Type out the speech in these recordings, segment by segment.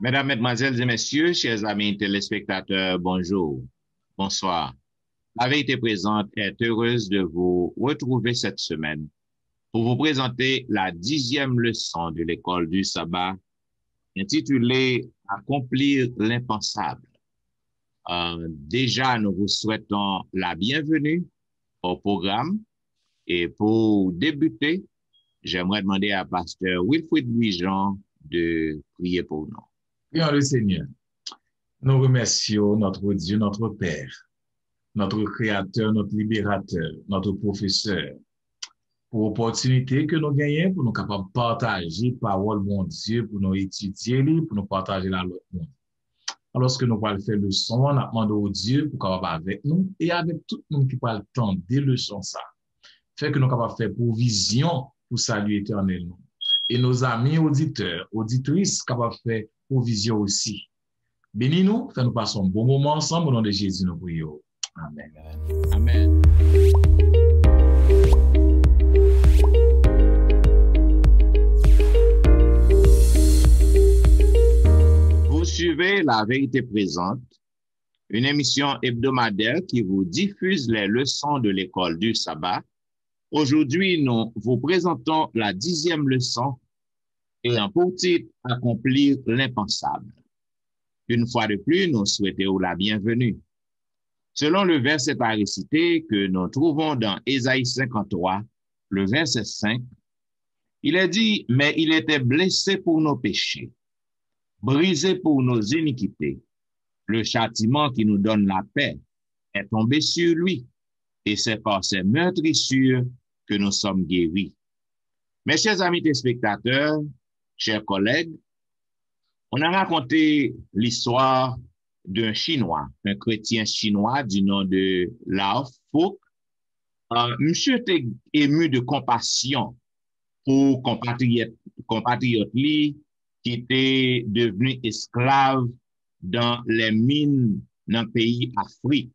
Mesdames, Mesdemoiselles et Messieurs, chers amis téléspectateurs, bonjour, bonsoir. La vérité présente est heureuse de vous retrouver cette semaine pour vous présenter la 10e leçon de l'école du sabbat intitulée Accomplir l'impensable. Déjà, nous vous souhaitons la bienvenue au programme et pour débuter, j'aimerais demander à Pasteur Wilfrid Louis-Jean de prier pour nous. Prions le Seigneur. Nous remercions notre Dieu, notre Père, notre Créateur, notre Libérateur, notre Professeur, pour l'opportunité que nous gagnons pour nous capables de partager la parole de mon Dieu, pour nous étudier, pour nous partager la loi de monde. Alors que nous allons faire le son, on a demandé au Dieu pour capable avec nous et avec tout le monde qui parle temps des leçons ça. Fait que nous capables faire provision pour saluer éternel. Et nos amis auditeurs, auditrices capables faire provision aussi. Bénis-nous, fais-nous passer un bon moment ensemble au nom de Jésus, nous prions. Amen. Amen. Vous suivez La Vérité Présente, une émission hebdomadaire qui vous diffuse les leçons de l'école du sabbat. Aujourd'hui, nous vous présentons la 10e leçon ayant pour titre Accomplir l'impensable. Une fois de plus, nous souhaitons la bienvenue. Selon le verset à réciter que nous trouvons dans Ésaïe 53, le verset 5, il est dit, mais il était blessé pour nos péchés, brisé pour nos iniquités. Le châtiment qui nous donne la paix est tombé sur lui, et c'est par ses meurtrissures que nous sommes guéris. Mes chers amis téléspectateurs, chers collègues, on a raconté l'histoire d'un Chinois, un chrétien chinois du nom de Lao Fuk. Monsieur était ému de compassion pour compatriotes qui étaient devenus esclaves dans les mines dans le pays Afrique.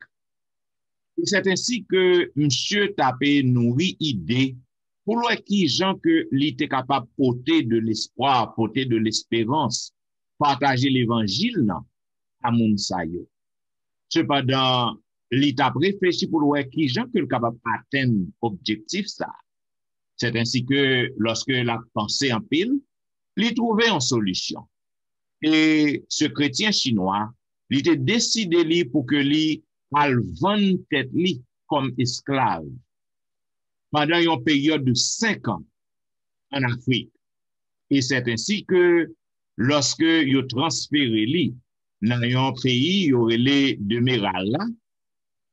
C'est ainsi que monsieur tapé nourri idée pour le qui gens que l'était capable de porter de l'espoir, porter de l'espérance, partager l'évangile à moun sa yo. Cependant, l'État réfléchit pour le qui gens que le capable atteindre objectif ça. C'est ainsi que lorsque la pensée en pile, il trouvait une solution. Et ce chrétien chinois, il était décidé pour que lui al vendre tête li comme esclave pendant une période de 5 ans en Afrique. Et c'est ainsi que lorsque il transféré li dans un pays, il y aurait les de Mérala,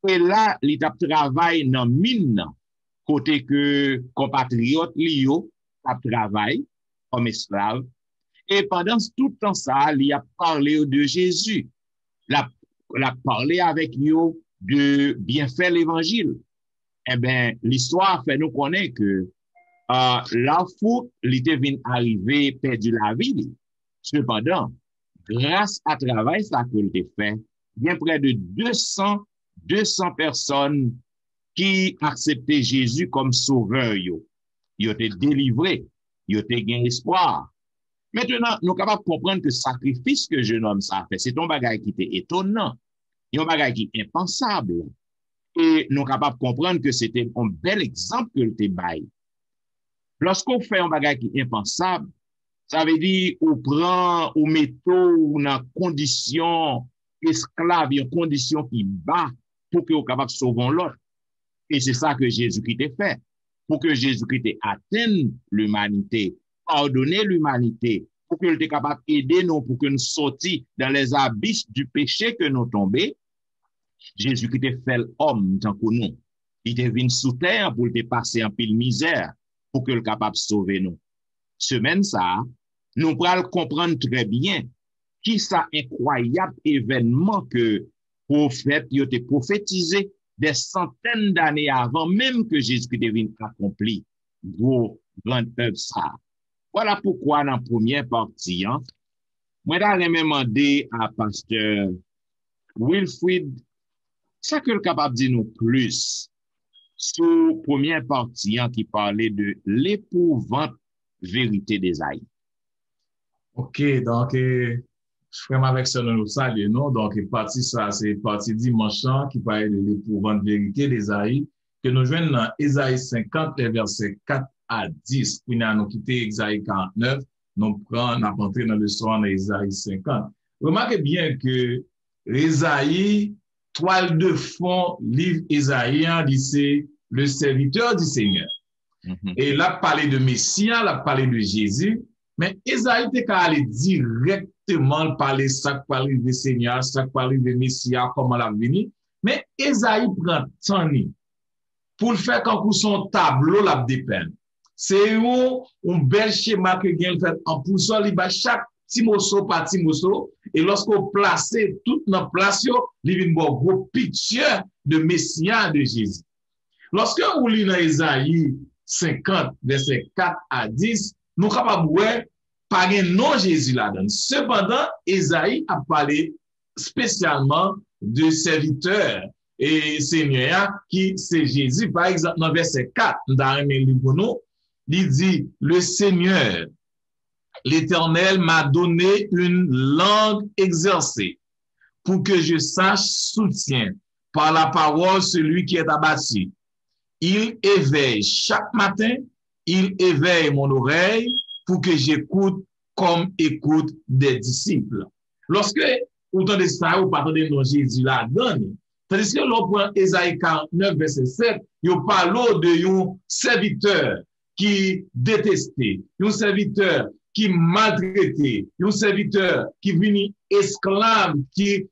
et là, il a travaillé dans mine, côté que compatriotes li yo a travaillé comme esclave. Et pendant tout le temps ça, il a parlé de Jésus. Il a parlé avec eux de bien faire l'évangile. Eh bien, l'histoire fait nous connaître que la faute, il était venu arriver perdu la vie. Cependant, grâce à travail ça que il a fait, bien près de 200 personnes qui acceptaient Jésus comme sauveur. Ils ont été délivrés, ils ont été gain espoir. Maintenant, nous sommes capables de comprendre que le sacrifice que le jeune homme a fait, c'est un bagage qui était étonnant, un bagage qui est impensable. Et nous sommes capables de comprendre que c'était un bel exemple que le tébaï. Lorsqu'on fait un bagage qui est impensable, ça veut dire qu'on prend, on met tout dans condition esclave, une condition qui bat pour que vous capable de sauver l'autre. Et c'est ça que Jésus-Christ a fait. Pour que Jésus-Christ atteigne l'humanité, pardonner l'humanité, pour qu'il soit capable d'aider nous, pour que nous sortions dans les abysses du péché que nous tombons. Jésus-Christ a fait l'homme tant que nous. Il est venu sous terre pour te passer en pile misère, pour qu'il soit capable de sauver nous. Semaine ça, nous pourrons comprendre très bien qui ça incroyable événement que prophète a prophétisé des centaines d'années avant même que Jésus-Christ devine accompli. Gros, grande œuvre ça. Voilà pourquoi dans la première partie, moi, j'ai demandé à pasteur Wilfrid, ça que le capable de dire nous plus sur la première partie qui parlait de l'épouvante vérité d'Ésaïe. Ok, donc, frère avec ça, nous saluons, non? Donc, partie ça, c'est partie dimanche qui parle de l'épouvante vérité d'Ésaïe, que nous joignons dans Ésaïe 50, les versets 4 à 10. Puis, nous avons quitté Ésaïe 49, nous prenons, nous entré dans le soir d'Ésaïe 50. Remarquez bien que Ésaïe, toile de fond, livre Ésaïe, c'est le serviteur du Seigneur. Et là, parler de Messie, là, parler de Jésus, mais Ésaïe était qu'à aller directement parler ça, parler de Seigneur, ça, parler de Messie, comment la venir. Mais Ésaïe prend temps pour le faire quand son tableau la dépeint. C'est un bel schéma que vient fait en poussant chaque petit morceau par petit morceau. Et lorsqu'on place toute notre place, il y a un gros picture de Messie de Jésus. Lorsque on lit dans Ésaïe 50, versets 4 à 10, nous sommes capables de voir par un nom Jésus là-dedans. Cependant, Ésaïe a parlé spécialement de serviteur et Seigneur qui c'est Jésus. Par exemple, dans verset 4, dans un livre, il dit, le Seigneur, l'Éternel m'a donné une langue exercée pour que je sache soutien par la parole celui qui est abattu. Il éveille chaque matin, il éveille mon oreille pour que j'écoute comme écoute des disciples. Lorsque vous entendez ça, vous parlez de Jésus là donne. Tandis que l'on prend Ésaïe 49, verset 7, il parle de un serviteur qui détestait, un serviteur qui maltraité, un serviteur qui venu esclave, qui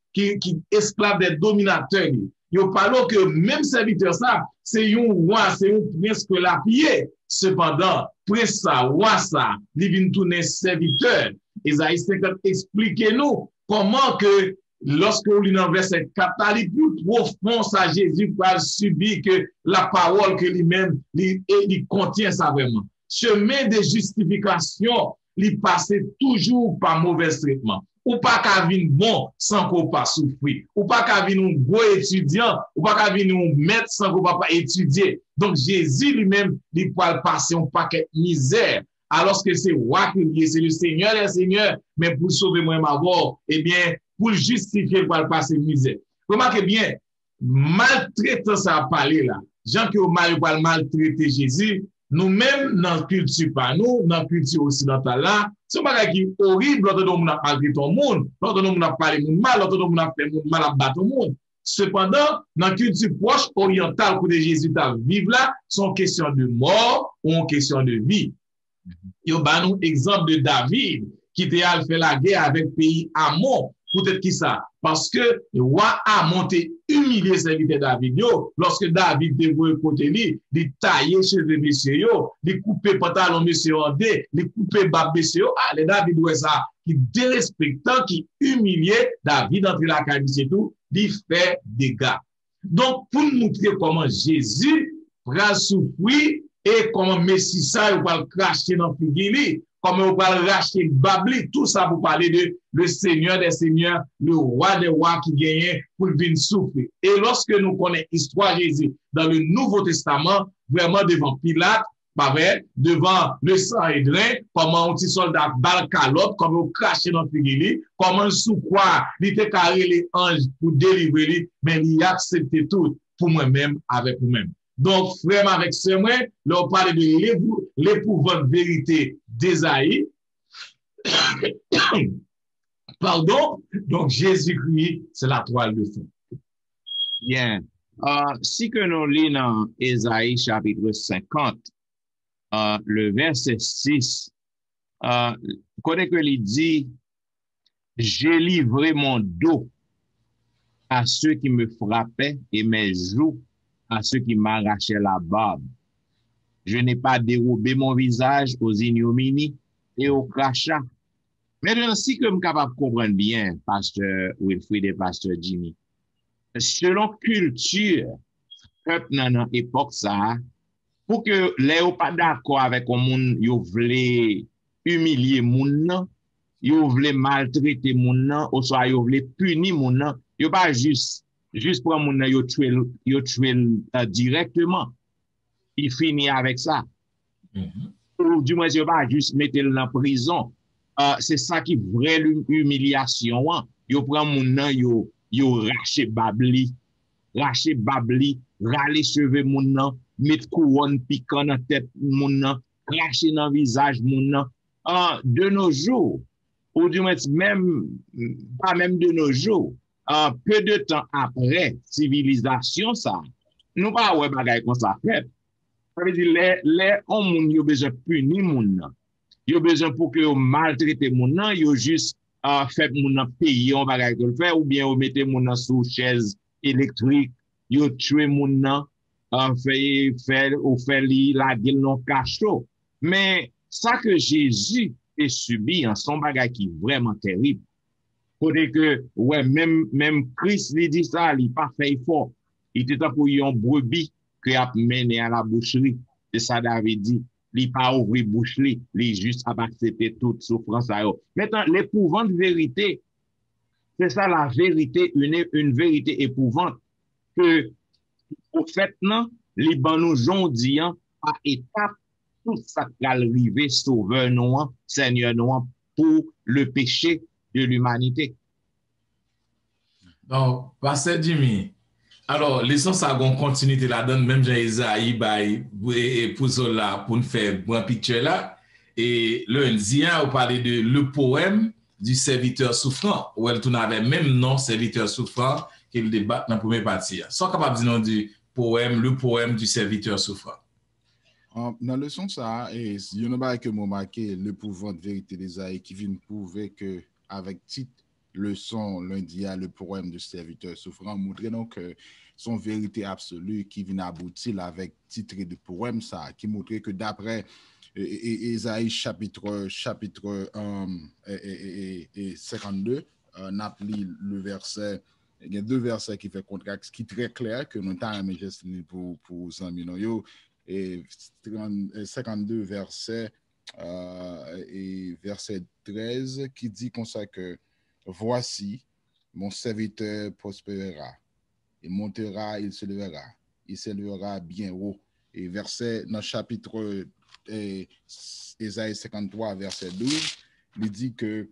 esclave des dominateurs. Il parle que même serviteur ça, c'est un roi, c'est un prince que l'a pillé. Cependant, prince ça, roi ça, il vient tourner serviteur. Ésaïe 50 expliquez-nous comment que lorsque vous lisez dans verset 4, il est plus profond ça, Jésus va subir que la parole que lui-même, il contient ça vraiment. Chemin de justification, il passe toujours par mauvais traitement. Ou pas qu'à venir bon sans qu'on pas souffrir. Ou pas qu'à venir un beau étudiant, ou pas qu'à venir un maître sans qu'on pas étudier. Donc Jésus lui-même, il peut passer un paquet de misère. Alors que c'est roi qui est, c'est le Seigneur des Seigneurs, mais pour sauver moi ma voix, eh bien, pour justifier, pour passer misère. Remarquez bien, maltraitant ça a parlé là. Gens qui ont maltraité Jésus, nous-mêmes, dans la culture par nous, dans la culture occidentale là, c'est un bagage qui est horrible, l'autre monde a maltraité tout le monde, l'autre monde a parlé de mal, l'autre monde a fait mal à battre le monde. Cependant, dans la culture proche orientale que Jésus a vivre là, sont question de mort ou une question de vie. Il y a un exemple de David qui était allé faire la guerre avec le pays Ammon. Peut-être qui ça? Parce que le roi Ammon était humilié serviteur David. Lorsque David devait côté lui, il taillait cheveux monsieur, il coupait pantalon monsieur en deux, il coupait bas monsieur. Ah, les David ouais ça, qui dérespectant, qui humiliait David entre la cabine et tout, il fait des dégâts. Donc, pour nous montrer comment Jésus va souffrir et comment Messie ça, il va le cracher dans le figili, comment on va le racheter Babli, tout ça pour parler de le Seigneur des Seigneurs, le roi des rois qui gagnait pour venir souffrir. Et lorsque nous connaissons l'histoire de Jésus dans le Nouveau Testament, vraiment devant Pilate, devant le Sanhédrin, comment un petit soldat balle calotte, comment on crache dans le figili, comment sous quoi il était carré les anges pour délivrer lui, mais il a accepté tout pour moi-même avec vous-même. Donc, vraiment, avec ce moyen, là, on parle de l'épouvante vérité d'Ésaïe. Pardon. Donc, Jésus-Christ, c'est la toile de fond. Bien. Si que nous lisons dans Ésaïe chapitre 50, le verset 6, connaît que il dit, j'ai livré mon dos à ceux qui me frappaient et mes joues à ceux qui m'arrachaient la barbe. Je n'ai pas dérobé mon visage aux ignominies et aux crachats. Maintenant, si que je suis capable de comprendre bien, pasteur Wilfrid et pasteur Jimmy, selon culture, peuple dans l'époque ça, pour que les gens pas d'accord avec le monde, ils voulaient humilier le monde, ils voulaient maltraiter le monde, ou soit ils voulaient punir le monde, ils pas juste prendre le monde, ils tuent directement. Il finit avec ça. Ou du moins, ils pas juste mettre le en prison. c'est ça qui vraie humiliation. Hein. Yo prend moun nan, yo rache babli, rale cheve moun nan, met couronne piquant dans tête moun nan, cracher dans visage moun nan. De nos jours, ou du moins même, pas même de nos jours, peu de temps après civilisation ça, nous pas ouais bagay comme ça fait. Ça veut dire les moun yo besoin punir moun nan. Yo besoin pour que yo maltraiter moun nan, yo juste fait moun nan payer on bagay que le faire ou bien yo mette moun nan sous chaise électrique, yo tuer moun nan, fait li la gueule non cachot. Mais ça que Jésus a subi en son bagay qui est vraiment terrible. Côté que ouais même Christ lui dit ça, il pas fait effort. Il était pour yon brebis qui a mené à la boucherie. C'est ça David dit. Il pas ouvrir bouche li, il juste a accepté toute souffrance à eux. Maintenant l'épouvante vérité, c'est ça la vérité, une vérité épouvante que au fait non, les ban nous jondian par étape tout ça qui arriver sauveur nous, Seigneur nous pour le péché de l'humanité. Donc, Pasteur Jimmy, alors, laissons ça gon continuité là-dedans, même Jean-Isaïe, pour cela, pour nous faire un picture là. Et lundi, on parlait de le poème du serviteur souffrant, où elle tourne avec même nom, serviteur souffrant, qu'il débat dans la première partie. Sont capable de dire du poème, le poème du serviteur souffrant. Dans la leçon, ça, il y en a que m'a marqué le pouvoir de vérité d'Isaïe qui vient prouver que, avec titre, leçon lundi à le poème du serviteur souffrant, montrer donc son vérité absolue qui vient aboutir avec titre de poème, ça, qui montrait que d'après Isaïe chapitre 52, on a pris le verset. Il y a deux versets qui fait contraste, qui est très clair, que nous avons juste pour amis. Et 52 versets et verset 13 qui dit comme ça que voici mon serviteur prospérera et montera, il s'élèvera bien haut. Et verset dans le chapitre Ésaïe 53 verset 12, il dit que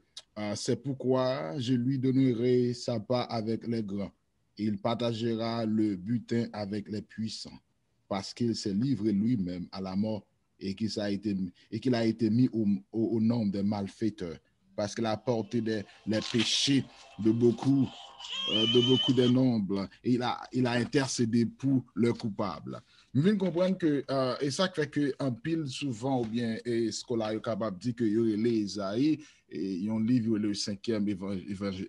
c'est pourquoi je lui donnerai sa part avec les grands et il partagera le butin avec les puissants, parce qu'il s'est livré lui-même à la mort et qu'il a été mis au nombre des malfaiteurs, parce qu'il a porté les péchés de beaucoup des nombres et il a intercédé pour le coupable. Nous venons comprendre que, et ça fait qu'un pile souvent, ou bien, ce qu'on est capable de dire que les Isaïe, et un livre, le 5e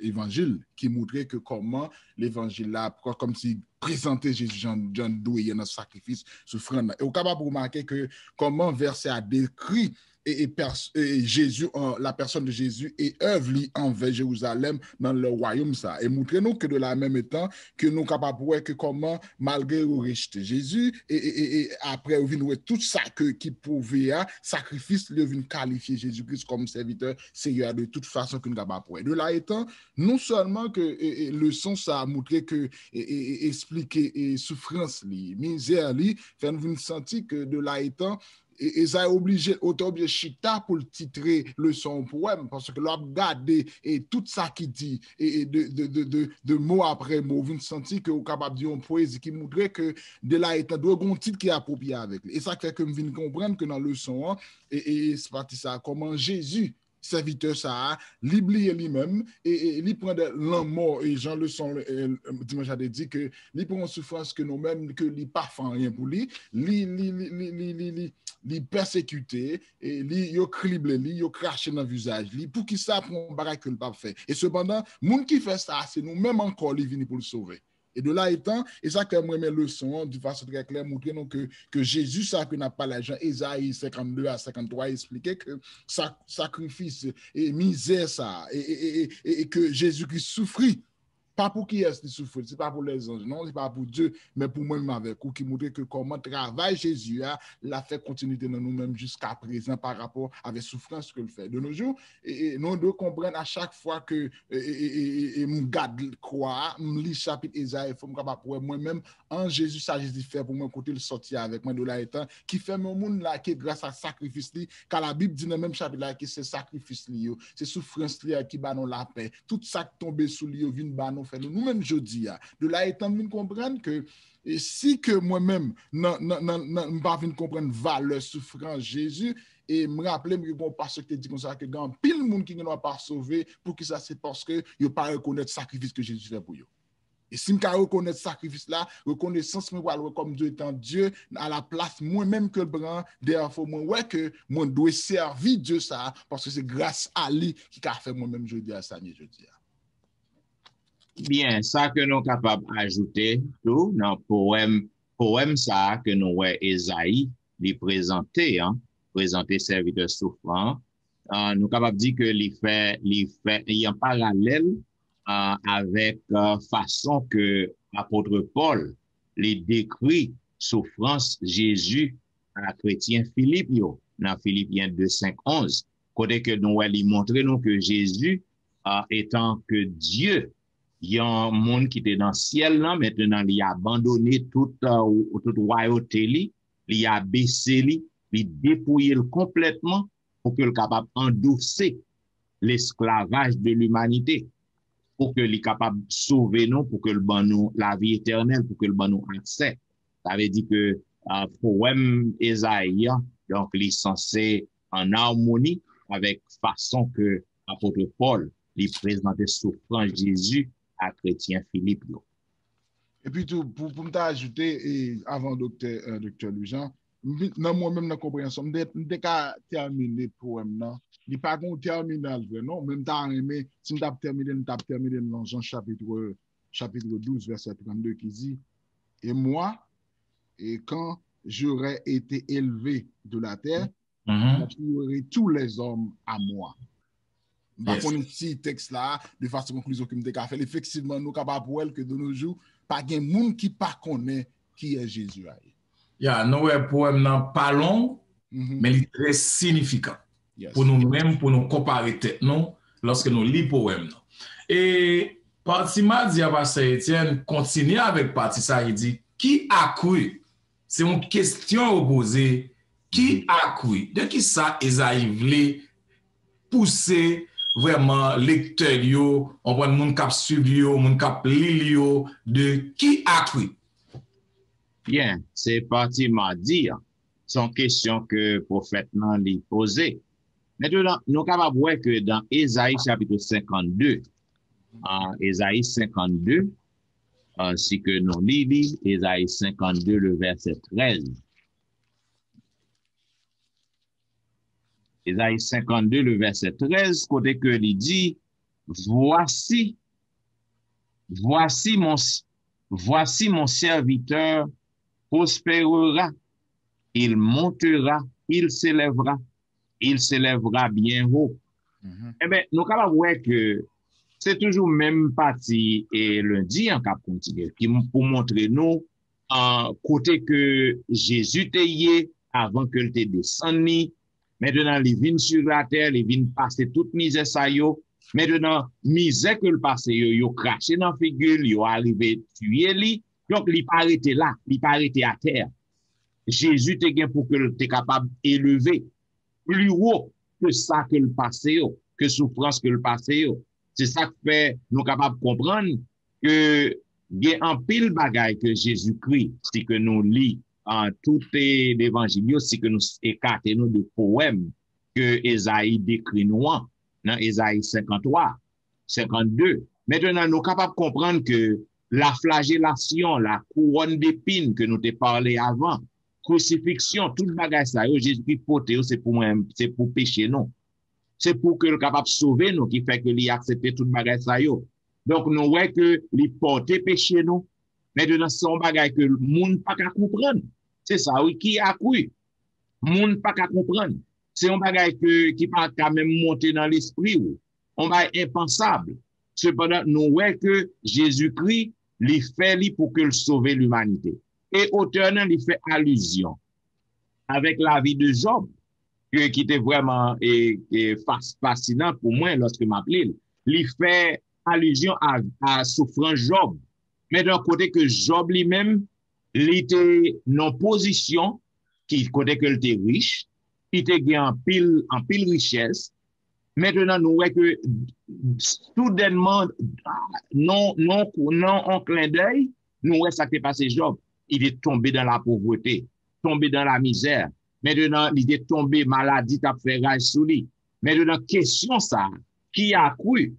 évangile, qui montrait que comment l'évangile là, comme si présentait Jésus Jean doué dans sacrifice souffrant. Et on est capable de remarquer que comment verset a décrit et Jésus, la personne de Jésus et œuvre envers Jérusalem dans le royaume ça. Et montrez-nous que de la même temps que nous sommes capables de voir que comment, malgré rejeter Jésus, et après, on vient tout ça qui prouvait sacrifice, il vient qualifier Jésus-Christ comme serviteur seigneur de toute façon que nous sommes capables de voir. De là étant, non seulement que le son ça a montré que expliquer souffrance, misère, fait nous sentir que de là étant, et ça est obligé chita pour le titrer le son poème, parce que l'on regarde et tout ça qui dit et de mot après mot, vous sentez que vous êtes capable de dire une poésie qui montrait que de là étant un titre qui est approprié avec lui. Et ça fait que vous venez comprendre que dans le son et c'est parti ça comment Jésus serviteur ça, l'oublier lui-même et il prend de l'amour et Jean le son dimanche a dit que il prend une souffrance que nous-mêmes que il pas fait rien pour lui, li persécuté et li yo criblé li yo craché dans visage li pour qui ça prend bagarre que le pas fait et cependant moun qui fait ça c'est nous même encore li vini pour le sauver. Et de là étant, et ça que moi mes leçons de façon très claire montrer donc que Jésus ça que n'a pas l'argent Ésaïe 52 à 53 expliquait que sacrifice et misère ça et que Jésus qui souffrit pas pour qui est-ce qui souffre, c'est pas pour les anges, non, c'est pas pour Dieu, mais pour moi-même avec vous, qui montre que comment travail Jésus a, l'a fait continuité dans nous-mêmes jusqu'à présent par rapport avec souffrance que le fait. De nos jours, et nous devons comprendre à chaque fois que nous garde croire, nous lis chapitre Isaïe, il faut me capable pour moi-même, en Jésus, ça Jésus fait pour moi côté le sortir avec moi de là étant, qui fait mon monde là, qui grâce à sacrifice, car la Bible dit dans le même chapitre là, que c'est sacrifice, c'est souffrance qui bat nous la paix, tout ça qui tombe sous lui, vient bat nous faire nous-mêmes jeudi. De là étant, nous comprenons que et si que moi-même, je pas comprendre valeur souffrance Jésus, et me rappeler que bon pasteur qui dit comme ça que grand pile monde qui ne va pas sauver pour que ça c'est parce que il pas reconnaître le sacrifice que Jésus fait pour eux. Et si je reconnais ce sacrifice là, reconnaissance moi comme Dieu étant Dieu à la place moi-même que le bran, d'ailleurs faut moi ouais que moi dois servir Dieu ça parce que c'est grâce à lui qui a fait moi-même jeudi à ça jeudi. Bien, ça que nous sommes capables d'ajouter tout dans le poème ça que nous avons Esaïe lui présenter, présenter serviteur souffrant. Nous sommes capables de dire que il y a un parallèle avec façon que l'apôtre Paul les décrit souffrance Jésus à chrétien Philippe dans Philippiens 2, 5, 11. Côté que nous allons montrer nous que Jésus étant que Dieu, il y a un monde qui était dans le ciel là, maintenant il a abandonné toute royauté, il a baissé, il dépouillé complètement pour qu'il soit capable d'endosser l'esclavage de l'humanité, pour qu'il soit capable de sauver nous, pour que le ban nous la vie éternelle, pour que le ban nous accès. Ça veut dire que poème Esaïe, donc il est censé en harmonie avec façon que l'apôtre Paul lui présentait souffrance Jésus à chrétien Philippe. Et puis tout, pour m'ajouter, avant docteur Louis-Jean, dans moi-même dans la compréhension, dès qu'à terminer le poème, il n'y a pas de terminal, non? Même temps, si je terminé dans Jean chapitre 12, verset 32, qui dit, et moi, et quand j'aurai été élevé de la terre, j'attirerai tous les hommes à moi. Par contre, ici, texte là, de façon conclusion que nous avons fait, effectivement, nous sommes capables pour elle que de nos jours, pas de monde qui ne connaît qui est Jésus. Nous avons poème pas long, mais il est très significant. Pour nous-mêmes, pour nous comparer tête, non, lorsque nous lisons le poème. Et partie mardi à Pasteur Etienne continue avec partie ça, il dit, qui a cru? C'est une question opposée. Qui a cru? De qui ça, Esaïe voulait pousser vraiment lecteur yo, on voit moun k'ap suivi yo, moun k'ap li yo, de qui a cru? Bien, c'est parti mardi. Son question que le prophète n'a lui posé. Maintenant, nous sommes capables de voir que dans Ésaïe chapitre 52, Ésaïe 52, ainsi que nous lisons Ésaïe 52, le verset 13. Ésaïe 52, le verset 13, côté que il dit, voici mon serviteur prospérera, il montera, il s'élèvera bien haut. Eh bien, nous avons voir que c'est toujours même partie et lundi en cap continue, qui pour montrer nous côté que Jésus était avant que te descendu. Maintenant, il vient sur la terre, il vient passer toute misère ça yo. Maintenant, misère que le passé yo craché dans figure, yo arrivé tuer lui. Donc, il pas arrêté là, il pas arrêté à terre. Jésus te gain pour que tu es capable d'élever plus haut que ça que le passé yo, que souffrance que le passé yo. C'est ça qui fait nous capables de comprendre que il y a un pile bagaille que Jésus-Christ, si que nous lit en tout l'évangile, si que nous écartons nous de poèmes que Esaïe décrit nous dans Esaïe 53, 52. Maintenant, nous sommes capables de comprendre que la flagellation, la couronne d'épines que nous t'ai parlé avant, crucifixion, tout le bagage ça, Jésus-Christ porté, c'est pour pécher nous. C'est pour que le capable de sauver nous, qui fait que lui accepte tout le bagage ça. Donc, nous voyons que lui porter péché nous. Maintenant, c'est un bagage que le monde pas qu'à comprendre. C'est ça, oui, qui a cru. Le monde pas qu'à comprendre. C'est un bagage qui pas quand même monter dans l'esprit. Un bagage impensable. Cependant, nous voyons que Jésus-Christ, il fait pour que sauve l'humanité. Et auteur, il fait allusion avec la vie de Job, qui était vraiment fascinant pour moi lorsque je m'appelais. Il fait allusion à souffrance Job. Mais d'un côté que Job lui-même, il était en position, qui côté que il était riche, il était en pile richesse. Maintenant, nous voyons que soudainement, non, en clin d'œil, nous voyons ça qui est passé Job. Il est tombé dans la pauvreté, tombé dans la misère. Maintenant, il est tombé maladie, t'as fait rage sous lui. Maintenant, question ça, qui a cru?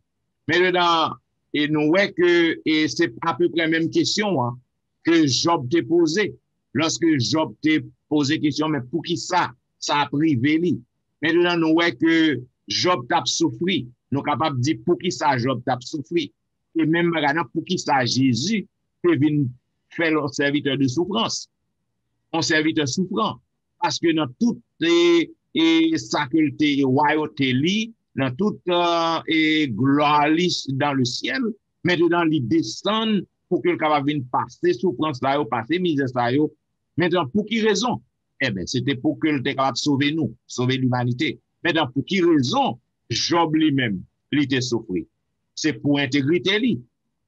Maintenant, et nous voyons que et c'est à peu près la même question que Job t'a posée. Lorsque Job t'a posé question, mais pour qui ça? Ça a privé lui. Maintenant, nous voyons que Job t'a souffri. Nous sommes capables de dire pour qui ça Job t'a souffri. Et même pour qui ça Jésus peut venir faire un serviteur de souffrance. Un serviteur souffrant. Parce que dans toute faculté et royauté, dans toute gloire dans le ciel, maintenant, il descend pour que le capable vienne passer souffrance là, passer misère là. Maintenant, pour qui raison? Eh bien, c'était pour que le capable de sauver nous, sauver l'humanité. Maintenant, pour qui raison Job lui-même, il était souffri? C'est pour intégrité lui.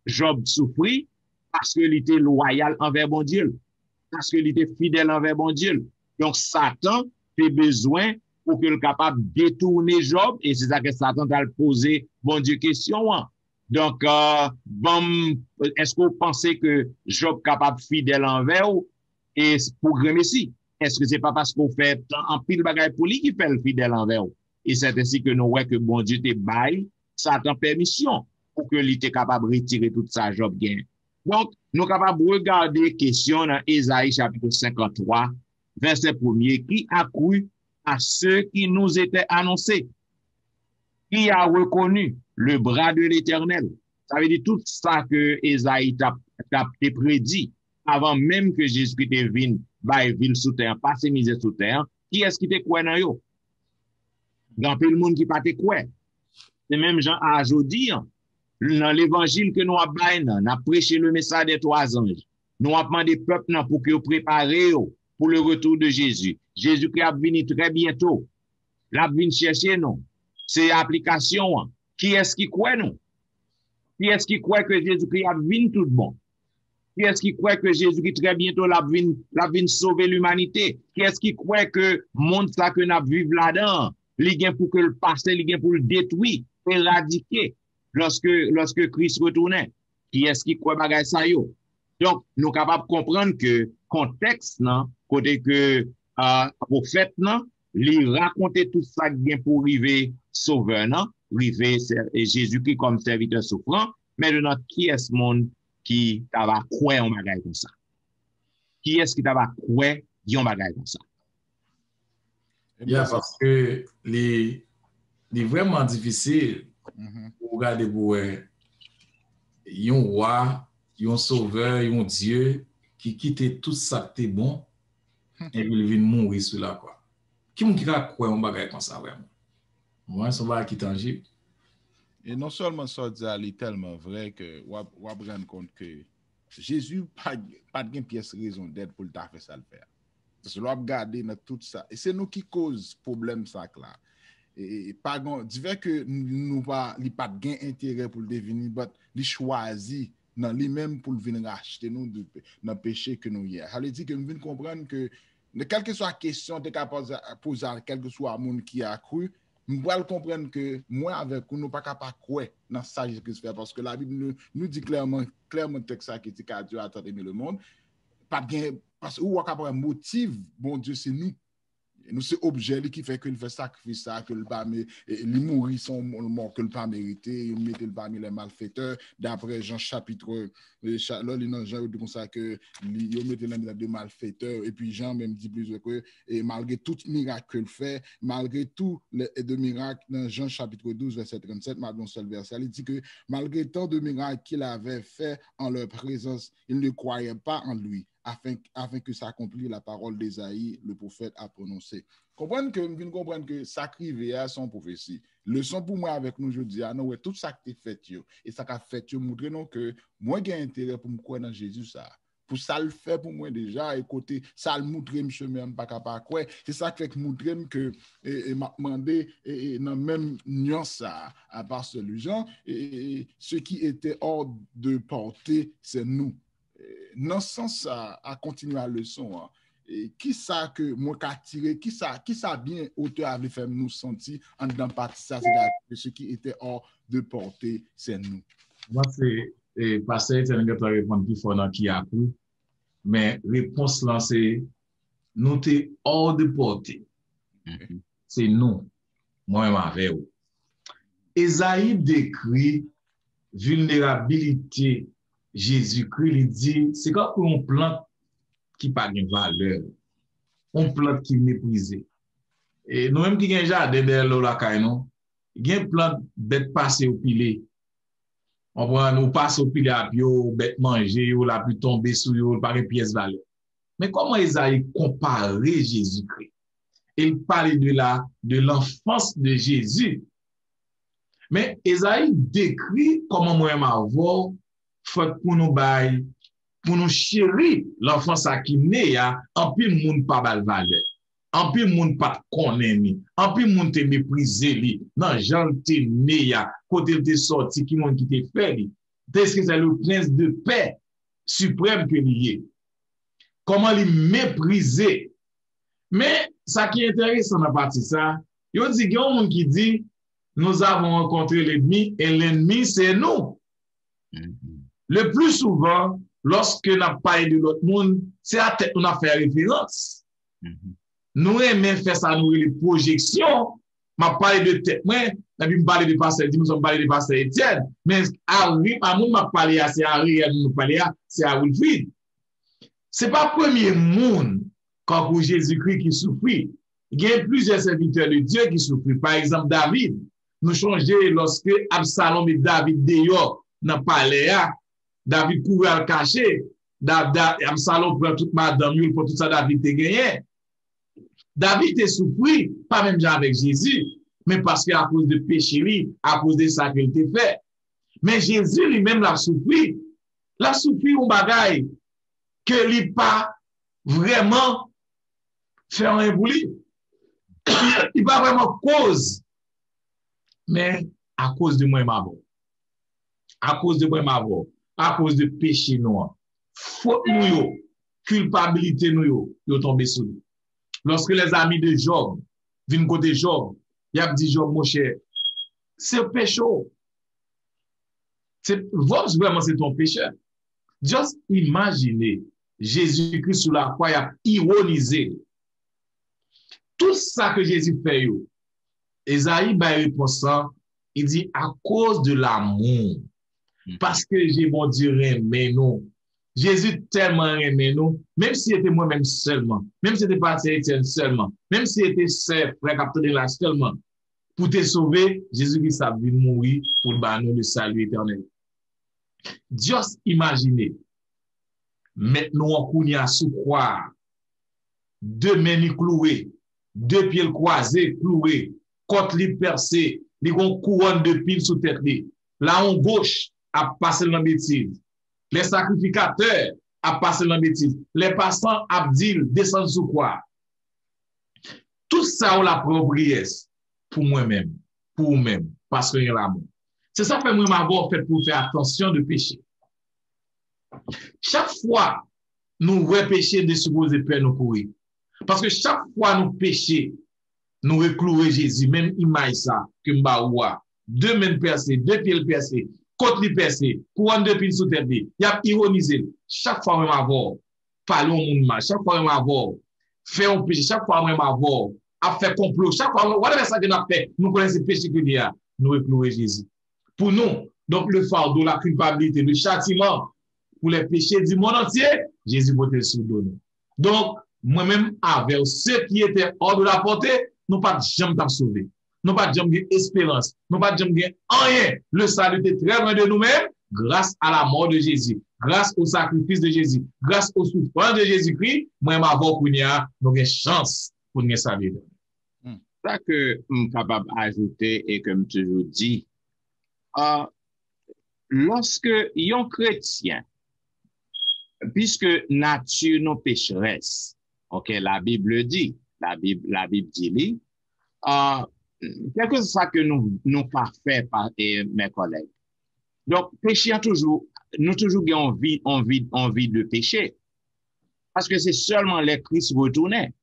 Job souffrit parce qu'il était loyal envers bon Dieu, parce qu'il était fidèle envers bon Dieu. Donc, Satan fait besoin pour qu'il soit capable de détourner Job, et c'est ça que Satan va le poser, bon Dieu, question. Donc, est-ce que vous pensez que Job est capable fidèle envers vous et pour remercier? Est-ce que c'est pas parce qu'on fait un pile bagaille pour lui qui fait le fidèle envers vous? Et c'est ainsi que nous voyons que bon Dieu te baille, Satan permission pour que lui était capable de retirer tout ça, Job gain. Donc, nous sommes capables de regarder question dans Ésaïe chapitre 53, verset 1er, qui a cru à ceux qui nous étaient annoncés, qui a reconnu le bras de l'Éternel. Ça veut dire tout ça que Ésaïe t'a prédit avant même que Jésus-Christ vienne, ville sous terre, passer misère sous terre. Qui est-ce qui te croit dans yo? Dans le monde qui pas te croit. C'est même Jean a aujourd'hui, dans l'évangile que nous avons, nous avons prêché le message des 3 anges. Nous avons demandé au peuple pour que vous préparez pour le retour de Jésus. Jésus-Christ a venu très bientôt. Il a venu chercher nous. C'est l'application. Qui est-ce qui croit nous? Qui est-ce qui croit que Jésus-Christ a venu tout bon? Qui est-ce qui croit que Jésus-Christ très bientôt l'a venu sauver l'humanité? Qui est-ce qui croit que le monde ça que nous vivons là-dedans, il vient pour que le passer, il vient pour le détruire, éradiquer lorsque Christ retournait? Qui est-ce qui croit bagay ça yo? Donc, nous sommes capables de comprendre que contexte, côté que prophète, il racontait tout ça pour arriver sauveur, arriver Jésus-Christ comme serviteur souffrant. Maintenant, qui est ce monde qui t'a croire en bagay comme ça? Qui est-ce qui t'a croire en bagay comme ça? Parce que c'est vraiment difficile pour regarder pour un roi, un sauveur, un Dieu qui quitte tout ça qui est bon et il vient mourir sur la croix. Qui va croire en bagay comme ça vraiment? Moi, ça va qui est tangible. Et non seulement ça, c'est tellement vrai que on va rendre compte que Jésus n'a pas de pièce raison d'être pour le faire ça le faire. Parce que l'on va regarder dans tout ça. Et c'est nous qui cause problème ça là. Et pas divers que nous pas de intérêt pour le devenir, mais il choisit dans lui-même pour venir acheter nous dans le péché que nous y a. Ça veut dire que nous venons comprendre que quelle que soit la question que tu as posée à quel que soit le monde qui a cru, nous devons comprendre que moi avec nous, nous pas capable de croire dans ça que se fait parce que la Bible nous dit clairement texte qui dit qu'à Dieu a tant aimé le monde, pas bien parce que ou capable motive bon Dieu c'est nous. Nous c'est objet qui fait qu'il fait sacrifice ça que le pas il mourit son mort que le pas mérité, il mettait le parmi les malfaiteurs d'après Jean chapitre là dans Jean dit comme ça que il mettait les de malfaiteurs et puis Jean même dit plus que et malgré tout miracle qu'il fait, malgré tout les de miracles dans Jean chapitre 12 verset 37 madame seul verset il dit que malgré tant de miracles qu'il avait fait en leur présence, ils ne croyaient pas en lui. afin que s'accomplit la parole d'Ésaïe, le prophète a prononcé. Comprendre que ça crive à son prophétie. Leçon pour moi avec nous, je dis, non, ouais, tout ça qui est fait, et ça qui a fait, montrer nous que moi, j'ai intérêt pour me croire dans Jésus, ça. Pour ça le fait pour moi déjà, écoutez, ça le montre, monsieur, même pas capable quoi. C'est ça qui fait que montre que, m'a demandé, dans même nuance à part celui gens, et ce qui était hors de portée, c'est nous. Dans ce sens, à continuer la leçon, hein. Et qui ça que moi qu'a tiré, qui ça bien auteur avait fait nous sentir en dedans partie ça, c'est ce qui était hors de portée, c'est nous. Moi, c'est passer, c'est un gars répondre plus fort dans qui a cru, mais réponse là, c'est nous t'es hors de portée. C'est nous, moi-même avec vous. Esaïe décrit vulnérabilité Jésus-Christ, il dit, c'est comme une plante qui n'a pas de valeur, une plante qui est méprisée. Et nous-mêmes qui avons un jardin derrière la caille, il y a une plante bête passée au pilé. On passe au pilé à bio, bête manger, ou la plus tomber sous yo, par une pièce valeur. Mais comment Esaïe comparait Jésus-Christ? Il parlait de l'enfance de Jésus. Mais Esaïe décrit comment moi-même avoir fait pour nous bailler, pour nous chérir l'enfance qui naît, en plus moun pas bal valeur, en plus moun pas connaître, en plus moun te mépriser li, non Jean te né côté te sorti qui moun qui te fait li. Est-ce que c'est le prince de paix suprême que lié? Comment li mépriser? Mais ça qui est intéressant dans partie ça, il y a un monde qui dit nous avons rencontré l'ennemi et l'ennemi c'est nous. Le plus souvent, lorsque nous parlons de l'autre monde, c'est à tête qu'on a fait référence. Nous aimons faire ça, nous les projections. Je parle de tête, moi, je parle de pasteur, nous sommes parlé de pasteur Étienne, mais à moi, je parle c'est à Ariel, nous parlons c'est à Wilfried. C'est pas le premier monde quand pour Jésus-Christ qui souffrit. Il y a plusieurs serviteurs de Dieu qui souffrent. Par exemple, David. Nous changeons lorsque Absalom et David dehors dans le palais. David courait à le cacher. Absalom prend toute madame pour tout ça, David te gagné. David est souffri, pas même avec Jésus, mais parce qu'à cause de péché, à cause de ça qu'il t'a fait. Mais Jésus lui-même l'a souffri. L'a souffri un bagaille que lui pas vraiment fait un éboulis. Il pas vraiment cause. Mais à cause de moi, à cause de moi, à cause de péché noir, faute nous, culpabilité nous, yo tombé sous nous. Lorsque les amis de Job viennent côté Job, il a dit Job, mon cher, c'est péché. Vraiment, c'est ton péché. Just imaginez Jésus-Christ sous la croix, il a ironisé. Tout ça que Jésus fait, Esaïe va répondre ça, il dit à cause de l'amour. Parce que j'ai mon Dieu aimé nous. Jésus tellement aimé nous, même si c'était moi-même seulement, même si c'était pas Étienne seulement, même si c'était frère Captain de la seulement, pour te sauver, Jésus-Christ a vu mourir pour nous le salut éternel. Juste imaginez, maintenant on a sous croix, deux mains clouées, deux pieds croisés cloués, côte li percée, li gon couronne de pile sous tête li. La en gauche a passé dans bêtise. Les sacrificateurs a passé dans bêtise. Les passants abdil descendent sous quoi. Tout ça on la propriété pour moi-même, pour vous-même, parce que y a l'amour. C'est ça que moi m'avoir fait pour faire attention de péché. Chaque fois nous voyons péché de supposer peur nous courir. Parce que chaque fois nous péchons, nous reclouer Jésus, même image ça, que m'baoua, deux mains percées, deux pieds percés, côte li percée, couronne de pile sous tête, il a ironisé. Chaque fois même avoir, parler au monde mal, chaque fois même avoir, faire un péché, chaque fois même avoir, à faire complot, chaque fois, whatever ça que nous fait, nous connaissons péché que y a, nous reclouer Jésus. Pour nous, donc le fardeau, la culpabilité, le châtiment pour les péchés du monde entier, Jésus portait sur nous. Donc, moi-même, avec ceux qui étaient hors de la portée, nous pas jamais t'en sauver. Nous pas jamais espérance. Nous pas jamais rien. Le salut est très loin de nous-mêmes grâce à la mort de Jésus. grâce au sacrifice de Jésus, grâce au souffrance de Jésus-Christ, moi, ma voix, nous avons une chance pour nous saluer. Ça que je suis capable d'ajouter et que je toujours dis, lorsque un chrétien, puisque nature nos pécheresse, ok, la Bible dit, la Bible dit, quelque chose que nous pas fait par mes collègues. Donc, péché nous toujours envie de pécher. Parce que c'est seulement les Christ retournés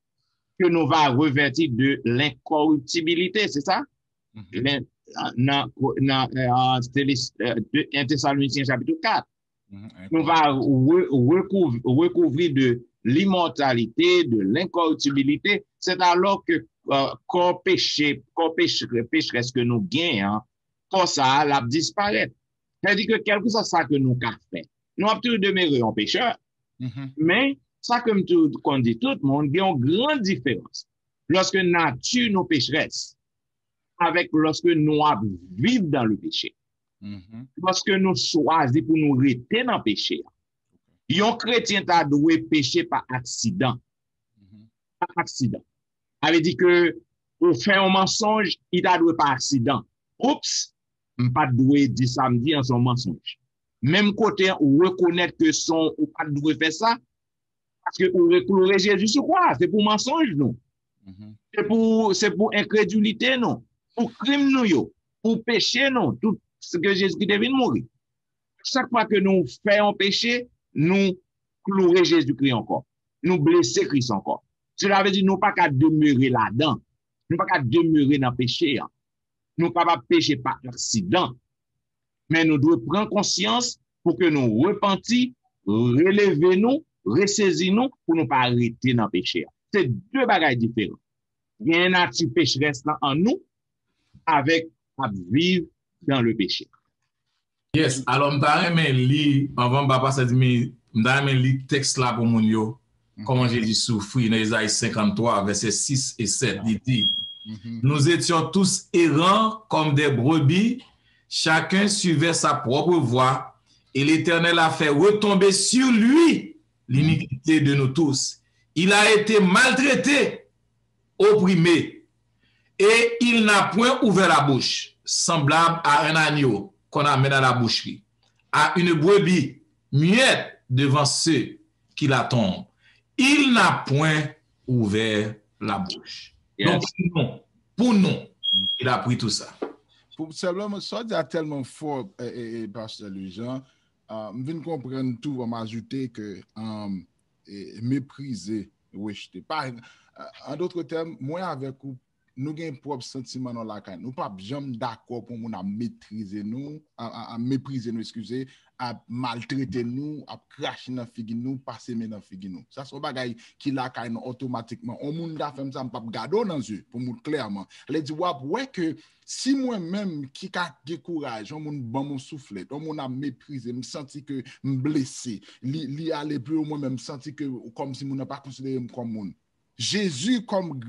que nous va revêtir de l'incorruptibilité, c'est ça? Dans 1 Thessaloniciens chapitre 4. Nous va recouvrir de l'immortalité, de l'incorruptibilité. C'est alors que corps pécheresse que nous gagnons, pour ça, la disparaît. C'est-à-dire que quelque chose ça que nous avons fait. Nous avons toujours demeuré en pécheur, mais ça, comme qu'on dit tout le monde, il y a une grande différence. Lorsque nature nous pécheresse, avec lorsque nous vivons dans le péché. Lorsque nous choisissons pour nous rester dans le péché. Un chrétien a doué pécher par accident. Par accident. Ça veut dire que pour faire un mensonge, il a doué par accident. Oups, pas doué dire samedi en son mensonge. Même côté, on reconnaît que son ou pas doué faire ça, parce que on recourir Jésus sur quoi? C'est pour mensonge, non? C'est pour incrédulité, non? Pour crime, non? Pour péché, non? Tout ce que Jésus-Christ devait mourir. Chaque fois que nous faisons péché, nous clouer Jésus-Christ encore. Nous blesser Christ encore. Cela veut dire nous pas qu'à demeurer là-dedans. Nous pas qu'à demeurer dans le péché. Nous pas capable de pécher par accident. Mais nous devons prendre conscience pour que nous repentions, relever nous, ressaisir nous pour ne pas arrêter dans le péché. C'est deux bagages différents. Il y a une nature pécheresse en nous avec à vivre dans le péché. Yes, alors je lis, avant de passer, je lis le texte là pour mon yo. Comment Jésus souffrit dans Isaïe 53, versets 6 et 7. Il dit, nous étions tous errants comme des brebis, chacun suivait sa propre voie, et l'Éternel a fait retomber sur lui l'iniquité de nous tous. Il a été maltraité, opprimé, et il n'a point ouvert la bouche, semblable à un agneau qu'on amène à la boucherie, à une brebis muette devant ceux qui l'attendent. Il n'a point ouvert la bouche. Yes. Donc, pour nous, il a pris tout ça. Pour simplement, ça dit tellement fort, Pasteur Louis-Jean, je viens de comprendre tout, on m'a ajouté que mépriser, rejeter. En d'autres termes, moi avec vous, nous avons propre sentiment dans la canne. Nous ne sommes pas jamais d'accord pour nous maîtriser nous, à mépriser nous, excusez, à maltraiter nous, à cracher dans figue nous, passer dans figue nous. Ça c'est un bagage qui la canne automatiquement. On monde a fait ça, pas garder dans les yeux pour nous clairement. Les dit ouais que si moi-même qui a du courage, on monde bon mon soufflet, on monde a méprisé, me senti que me blessé, li aller plus ou moi même senti que comme si mon n'a pas considéré comme monde. Jésus comme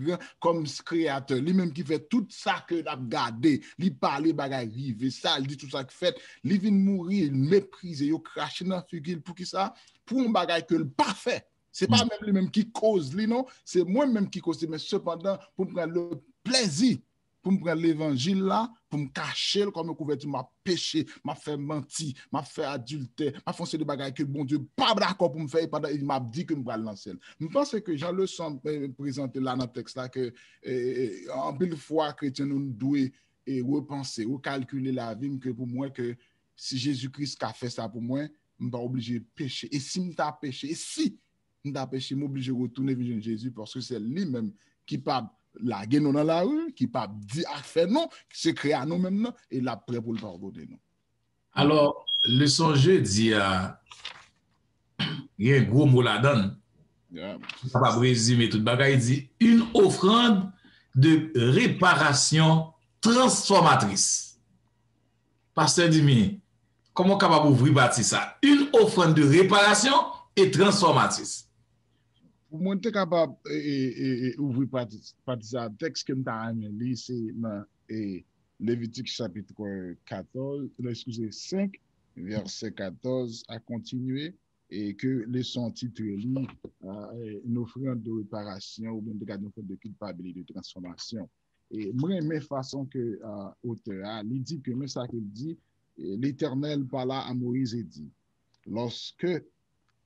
créateur, lui-même qui fait tout ça que l'a gardé, lui parler bagay rive, ça, il dit tout ça qu'il fait, lui vient mourir, il méprise, il crache dans figure pour qui ça? Pour un bagay que le pas fait. C'est pas même lui-même qui cause, lui non, c'est moi-même qui cause, mais cependant pour me prendre le plaisir, pour me prendre l'évangile là, pour me cacher comme un couverture, m'a péché, m'a fait mentir, m'a fait adultère, m'a foncé de bagages que bon Dieu pas d'accord pour me faire pendant il m'a dit que me va lancer. Je pense que Jean le sens présenté là dans le texte là que en pile fois chrétien nous doit repenser ou calculer la vie que pour moi que si Jésus-Christ a fait ça pour moi, je pas obligé de pécher. Et si je péché, et si je péché, je suis obligé de retourner vers Jésus parce que c'est lui-même qui parle la gueule dans la rue, qui pas dit à faire non, qui se crée à nous-mêmes et là prêt pour le pardonner nous. Alors, le songe dit il y a un gros mot là-dedans. Ça va résumer tout le bagage. Il dit une offrande de réparation transformatrice. Pasteur Dimi, comment capable ouvrir bâtir ça? Une offrande de réparation et transformatrice. Pour moi, tu es capable d'ouvrir ça. Le texte que je t'ai lu, c'est dans Lévitique chapitre 14, excusez, 5, verset 14, à continuer, et que les sont titrés une offrande de réparation ou bien une offrande de culpabilité, de transformation. Et moi, mes façons que auteur, il dit que, mais ça qu'il dit, l'Éternel parla à Moïse et dit, lorsque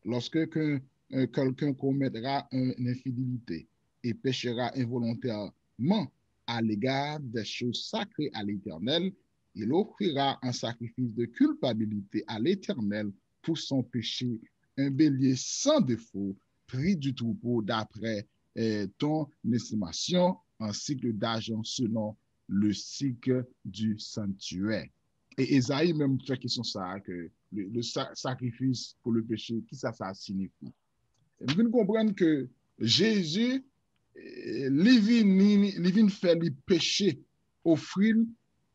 quelqu'un commettra une infidélité et péchera involontairement à l'égard des choses sacrées à l'Éternel, il offrira un sacrifice de culpabilité à l'Éternel pour son péché, un bélier sans défaut, pris du troupeau d'après ton estimation, un cycle d'argent selon le cycle du sanctuaire. Et Esaïe même fait question ça, que le sacrifice pour le péché, qui ça signifie? Vous devez comprendre que Jésus, il vient faire le péché, offrir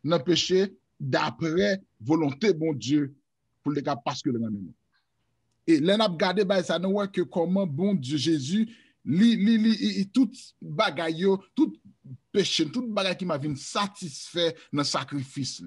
le péché d'après volonté bon Dieu pour les cas parce que le même. Et là, on a regardé ça, nous voit que comment bon Dieu Jésus, tout bagaille, tout péché, tout bagaille qui m'a vu satisfait dans le sacrifice.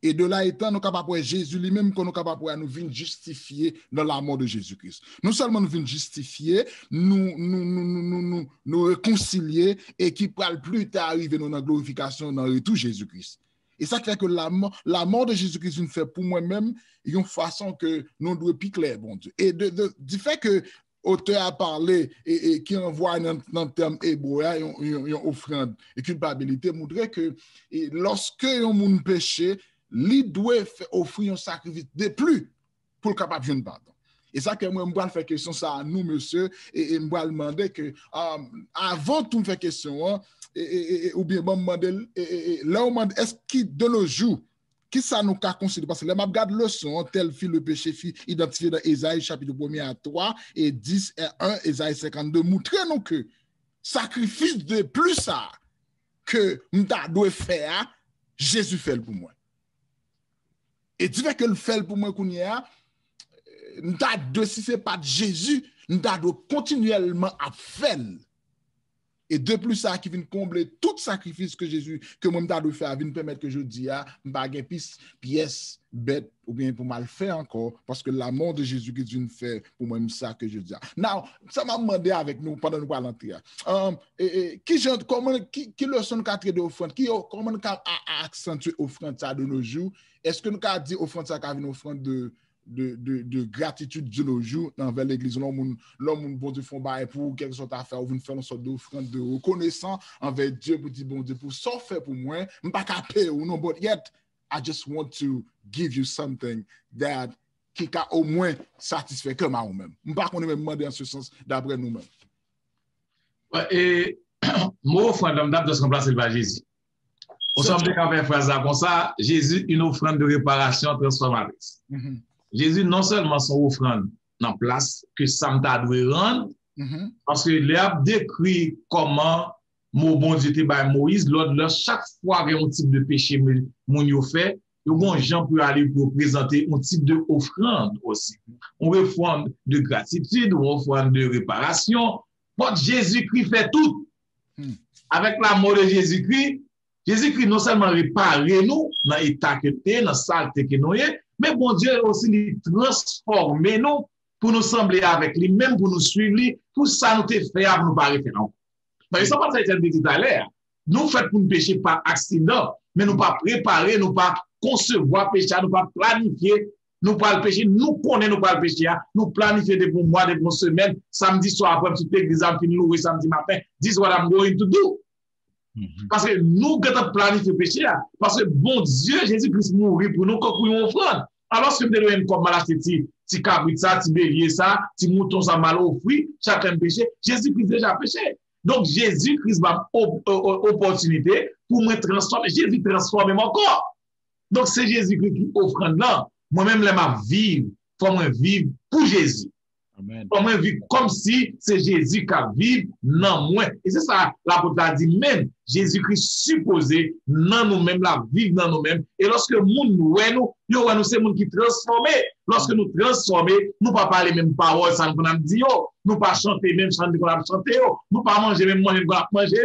Et de là étant, nous sommes capables de Jésus lui-même, nous sommes capables de nous venir justifier dans la mort de Jésus-Christ. Non seulement nous venir justifier, nous réconcilier et qui parle plus tard arriver dans la glorification, dans le retour Jésus-Christ. Et ça fait que la mort de Jésus-Christ nous fait pour moi-même une façon que nous devons plus clair, bon Dieu. Et du fait que l'auteur a parlé et qui envoie dans le terme hébreu, une offrande et culpabilité, montrer que lorsque un monde péché, il doit offrir un sacrifice de plus pour le capable de faire pardon. Et ça que moi, je vais faire question ça à nous, monsieur, et je vais demander que avant tout faire question, ou bien je demander, là, on demande, est-ce qu'il de nos jours, qui ça nous a considéré? Parce que là, je regarde le son, tel fil le péché identifié dans Ésaïe chapitre 1 à 3 et 10 et 1, Ésaïe 52, montrez-nous que sacrifice de plus ça que nous devons faire, Jésus fait pour moi. Et du fait que le fait pour moi qu'on y a, si ce n'est pas de Jésus, nous devons continuellement à faire. Et de plus ça qui vient combler tout sacrifice que Jésus, que moi je dois faire, vient permettre que je dis à baguer pièce bête ou bien pour mal faire encore, parce que la mort de Jésus qui vient faire pour moi ça que je dis. Now, ça m'a demandé avec nous pendant nous parlons qui leçon cadre de offrande, comment nous accentuer offrande ça de nos jours? Est-ce que nous avons dit offrande ça une offrande de gratitude de nos jours envers l'église? L'homme bon Dieu font bail pour quelque chose à faire, ou faire une sorte d'offrande de reconnaissance envers Dieu pour dire bon Dieu pour ça fait pour moi, je ne pas payer ou non, but yet I just want to give you something that qui a au moins satisfait comme à nous-mêmes. Je ne pas qu'on même demander en ce sens d'après nous-mêmes. Et mon offrande de se remplacer par Jésus. On semble qu'on fait une phrase comme ça, Jésus une offrande de réparation transformatrice. Jésus non seulement son offrande en place que ça m'a doit rendre, parce que il a décrit comment mon bon Dieu était par Moïse, lors chaque fois qu'il y a un type de péché mon yo fait, il y a un gens pour aller pour présenter un type de offrande aussi. On offrande de gratitude, on offrande de réparation. Bon, Jésus-Christ fait tout. Avec la mort de Jésus-Christ, Jésus-Christ non seulement répare nous dans l'état que nous dans la saleté que nous sommes, mais bon Dieu aussi nous transformer nous pour nous sembler avec lui, même pour nous suivre lui, pour ça nous te fait à nous pas référent. Mais ça pas ça été dit tout à l'heure. Nous faisons pour nous pécher par accident, mais nous pas préparer, nous pas concevoir péché, nous pas planifier, nous pas le péché, nous connaissons nous pas le péché, nous planifier des bons mois, des bonnes semaines, samedi soir après toute l'église en fin louer samedi matin, this is what I'm going to do. Parce que nous devons planifier le péché, parce que bon Dieu, Jésus-Christ mourit pour nous comme une offrande. Alors, si nous devons comme mal acheter petit cabrit ça, petit bélier ça, petit mouton ça mal au fruit, chacun péché, Jésus-Christ déjà péché. Donc, Jésus-Christ va opportunité pour me transformer. Jésus transforme mon corps. Donc, c'est Jésus-Christ qui offre là. Moi-même, je vais vivre, faut moi vivre pour Jésus. Amen. Comment vivre comme si c'est Jésus qui vit dans moi. Et c'est ça, l'apôtre a dit même, Jésus-Christ supposé dans nous-mêmes, la vivre dans nous-mêmes. Et lorsque nous, c'est nous qui transformé. Lorsque nous transformons, nous ne pas parler même paroles, ça nous a dit, nous pas chanter même chant qu'on a chanté, nous pas manger même manger qu'on a mangé,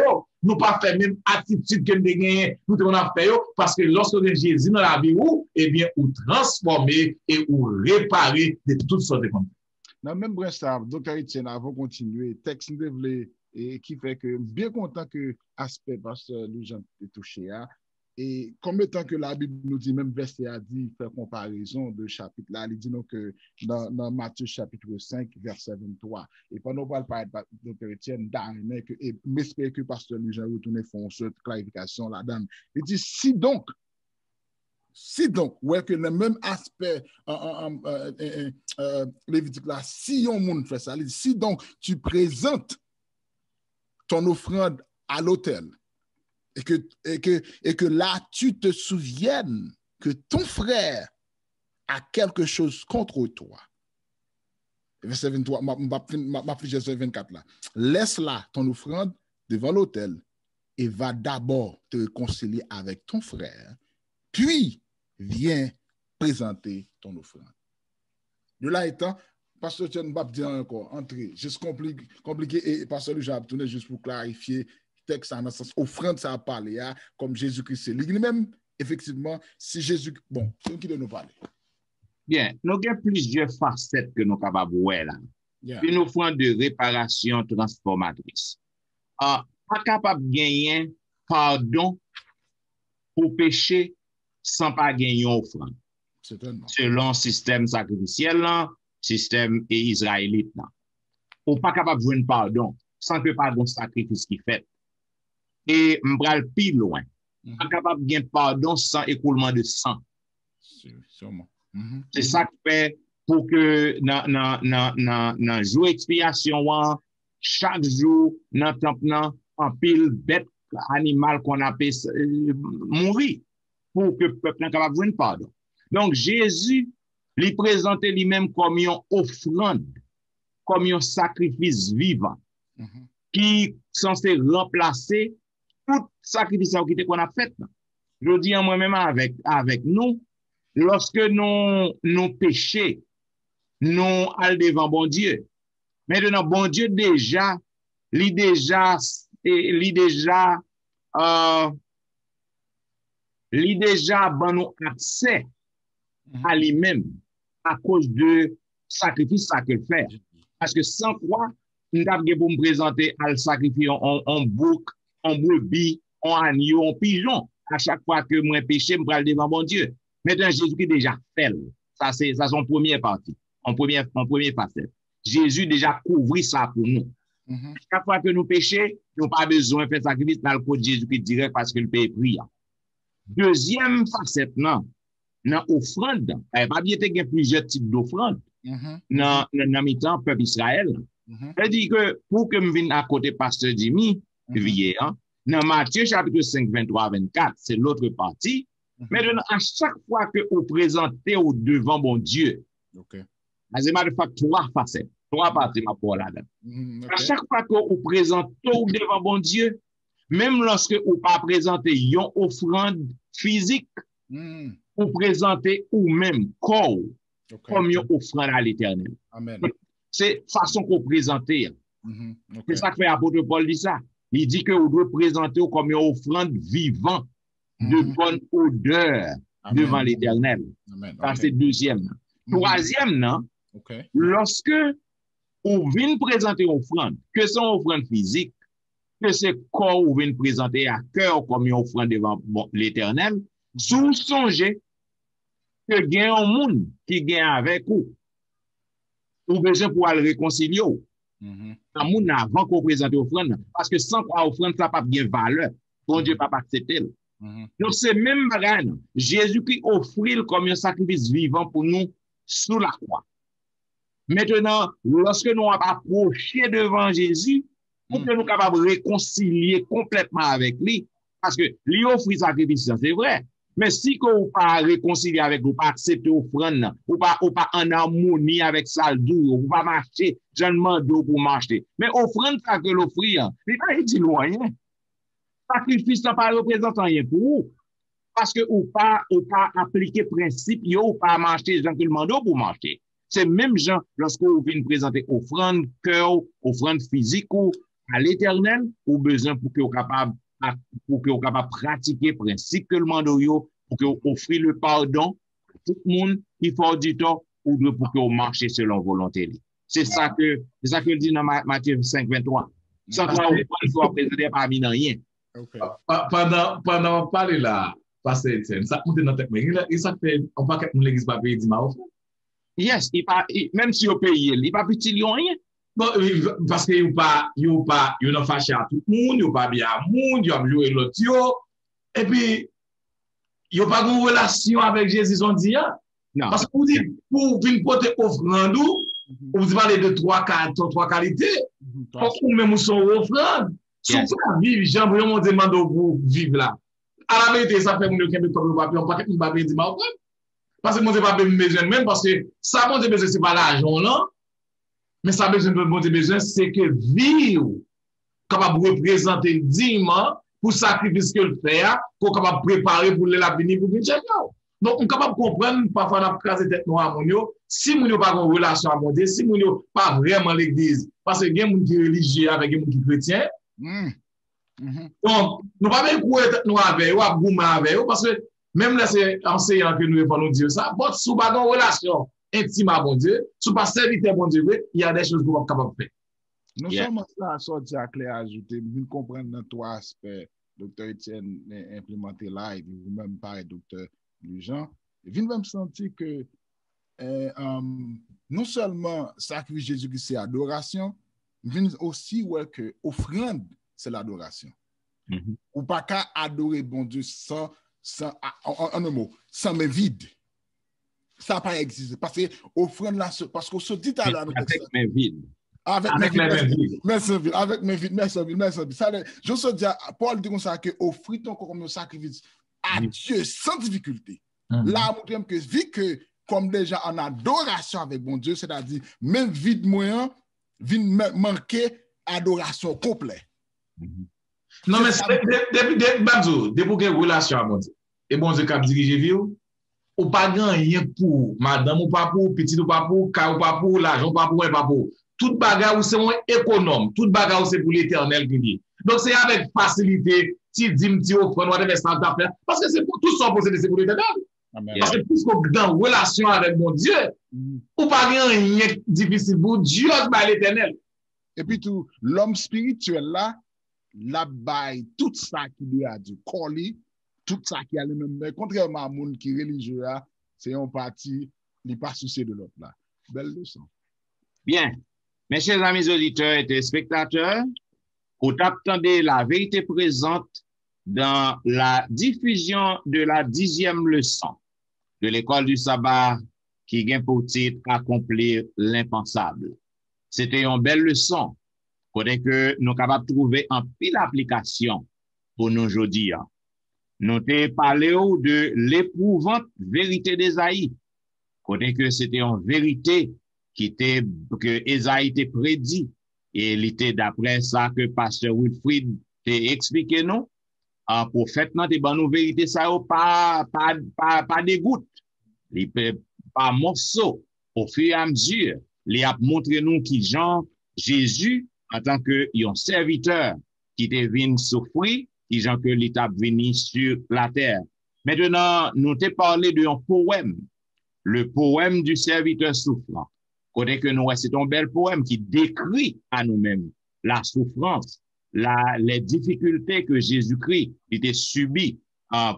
nous pas faire même attitude que nous avons nous qu'on a fait, parce que lorsque Jésus dans la vie, eh bien, ou transformer et ou réparer de toutes sortes de choses. Dans le même brainstorm, Dr. Etienne, avant de continuer, texte et qui fait que bien content que aspect pasteur Louis-Jean est touché à. Et comme étant que la Bible nous dit, même verset a dit, fait comparaison de chapitre là, il dit donc que dans Matthieu chapitre 5, verset 23. Et pendant qu'on parle de Dr. Etienne, et m'espère que pasteur Louis-Jean retourne font cette clarification là-dedans. Il dit, si donc, ouais, que le même aspect Lévitique là, si on monde fait ça, si donc tu présentes ton offrande à l'autel et que là tu te souviennes que ton frère a quelque chose contre toi. Verset 23, ma verset 24 là. Laisse là ton offrande devant l'autel et va d'abord te réconcilier avec ton frère. Puis, viens présenter ton offrande. De là étant, pasteur Etienne va dire encore, entrer, juste compliqué, et pasteur Louis a tourné juste pour clarifier, texte en sens, offrande, ça a parlé, comme Jésus-Christ, c'est lui-même, effectivement, si Jésus, bon, c'est qui de nous parler. Bien, nous avons plusieurs facettes que nous sommes capables de voir là. Yeah. Une offrande de réparation transformatrice. Pas capable de gagner pardon pour péché sans pas gagner offrande. Selon le système sacrificiel, système israélite. Ou pas capable de jouer pardon sans que pardon sacrifice qui fait. Et m'bral plus loin. Pas capable de gagner pardon sans écoulement de sang. C'est ça qui fait pour que dans jour expiation, chaque jour, dans le temps, en pile bête animal qu'on appelle mourir. Pour que le peuple soit capable de pardon. Donc, Jésus lui présentait lui-même comme une offrande, comme un sacrifice vivant, qui est censé remplacer tout sacrifice qu'on a fait. Je dis en moi-même avec nous, lorsque nous péchons, nous allons devant bon Dieu. Maintenant, bon Dieu déjà ban nous accès à lui-même à cause de sacrifice ça qu'il fait. Parce que sans quoi, nous avons pour me présenter à le sacrifier en bouc, en brebis, en agneau, en pigeon. À chaque fois que moi péché, je vais devant mon Dieu. Maintenant, Jésus-Christ déjà fait. Ça, c'est son première partie, en première facette. Jésus déjà couvrit ça pour nous. Chaque fois que nous péchons, nous n'avons pas besoin de faire sacrifice dans le code de Jésus-Christ direct parce que le paye prix. Deuxième facette, dans l'offrande, pas bien qu'il y a plusieurs types d'offrandes dans le peuple Israël. C'est-à-dire que pour que je vienne à côté pasteur Jimmy, dans Matthieu chapitre 5, 23-24, c'est l'autre partie. Maintenant, à chaque fois que vous présentez au devant mon Dieu, c'est ma de fait trois facettes, trois parties, ma pour là-dedans. À chaque fois que vous présentez au devant mon Dieu, même lorsque vous pas présenter une offrande physique, vous présentez ou même corps comme une offrande à l'Éternel. C'est façon qu'on présente. C'est ça que fait l'apôtre Paul dit ça. Il dit que vous devez présenter comme une offrande vivante de bonne odeur devant l'Éternel. Ça, c'est deuxième. Troisième, lorsque vous venez présenter une offrande, que c'est une offrande physique, que c'est corps vous venez présenter à cœur comme une offrande devant l'Éternel, sous songez que il y a un monde qui gagne avec vous. Vous besoin pour le réconcilier. Un monde avant qu'on présente l'offrande, parce que sans quoi l'offrande, ça n'a pas de valeur. Bon Dieu n'a pas accepté. Donc, c'est même bagage. Jésus-Christ offrit comme un sacrifice vivant pour nous sous la croix. Maintenant, lorsque nous avons approché devant Jésus, pour que nous soyons capables de réconcilier complètement avec lui, parce que lui offrit sacrifice, c'est vrai, Mais si qu'on pas réconcilier avec ou pas accepter offrande, ou pas en harmonie avec ça ou pas marcher, je demande pour marcher. Mais offrande ça que l'offrir, il pas dit loin. Sacrifice ça pas représente rien pour vous. Parce que ou pas appliquer principe, ou pas marcher, gens qui le mandent pour marcher. C'est même gens, lorsque vous venez présenter offrande cœur, offrande physique ou à l'éternel, ou besoin pour que vous capable pratiquer principe que le mando pour que vous offrez le pardon à tout le monde qui fait du tort ou pour que vous marchez selon volonté. C'est ça que dit dans Matthieu 5, 23. Sans quoi vous soit présenté parmi rien. Pendant parler là, pasteur Etienne, ça monte dans tête, mais ça fait on pas que l'église pas payer ma offre. Yes, même si vous payez, il pas petit rien. Bon, parce que vous n'ont fâché à tout le monde, vous pas bien à monde, vous avez joué l'autre, et puis vous pas de relation avec Jésus, on dit, non. Parce que vous dites, pour venir porter offrande, vous parlez de trois qualités, ou même son offrande, si vous vivre, j'aimerais demander pour vivre là. À la vérité, ça fait mon Dieu comme le papier, on pas que dire ma offrande. Parce que mon Dieu pas besoin même, parce que ça, mon Dieu besoin, c'est pas l'argent là. Mais ça besoin, c'est que vivre, capable de représenter dignement pour sacrifice que le fait, pour capable préparer pour l'avenir pour venir. Donc, on est capable de comprendre, parfois, on a crasé tête noire à mon si mon pas en relation avec mon Dieu, si mon pas vraiment l'église, parce que il y a des gens qui sont religieux avec des gens qui sont chrétiens. Donc, nous pas même courir tête noire avec eux, ou goûter avec eux, parce que même là, c'est enseignant que nous devons nous dire ça, bon, si vous pas en relation intime à bon Dieu, si vous pas serviteur bon Dieu, il y a des choses que vous êtes capable de faire. Non seulement ça, sorti à clair ajouté, vous comprenez dans trois aspects, docteur Etienne implémenté là, et vous-même pareil, docteur Lujan, vous même sentir que non seulement sacrifice Jésus-Christ, c'est adoration, mais aussi ouais, que offrande, c'est l'adoration. Ou pas qu'à adorer bon Dieu sans en un mot, sans mais vide. Ça n'a pas existé. Parce que offrande là, parce qu'on se dit à la avec mes vides. Avec mes vides. Merci, avec mes vides. Merci. Je se dis, Paul dit comme ça que offrir ton corps comme un sacrifice à Dieu sans difficulté. Là, on dit que vu que comme déjà en adoration avec bon Dieu, c'est-à-dire même vide moyen, vient manquer adoration complète. Non, mais depuis que relation à mon Dieu, et bon Dieu qui a dirigé vie, ou pas rien pour madame, ou pas pour petit, ou pas pour car, ou pas pour l'argent, ou pas pour. Tout bagarre ou c'est un économe, tout bagarre c'est pour l'éternel qui dit. Donc c'est avec facilité, si dit petit offrande, parce que c'est pour tout ça posséder, c'est pour l'éternel. Parce que puisqu'on est dans relation avec mon Dieu, ou pas rien difficile pour Dieu, par l'éternel. Et puis tout, l'homme spirituel là, la baille, tout ça qui lui a dit, coller, tout ça qui a le même, mais contrairement à monde qui est religieux, c'est un parti, il n'est pas soucié de l'autre là. Belle leçon. Bien. Mes chers amis auditeurs et téléspectateurs, vous attendez la vérité présente dans la diffusion de la 10e leçon de l'école du sabbat qui vient pour titre accomplir l'impensable. C'était une belle leçon. Côté que nous sommes capables de trouver en pile application pour nous aujourd'hui. Nous avons parlé de l'éprouvante vérité d'Ésaïe. Côté que c'était une vérité que Ésaïe était prédit. Et il était d'après ça que pasteur Wilfried t'a expliqué nous. Un prophète n'a pas de vérité, ça pas des gouttes. Il pas morceau. Au fur et à mesure, il a montré nous qui Jean, Jésus, en tant que un serviteur qui était venu souffrir, qui Jean que l'État venu sur la terre. Maintenant, nous t'ai parlé d'un poème, le poème du serviteur souffrant. Côté que nous, c'est un bel poème qui décrit à nous-mêmes la souffrance, les difficultés que Jésus-Christ était subi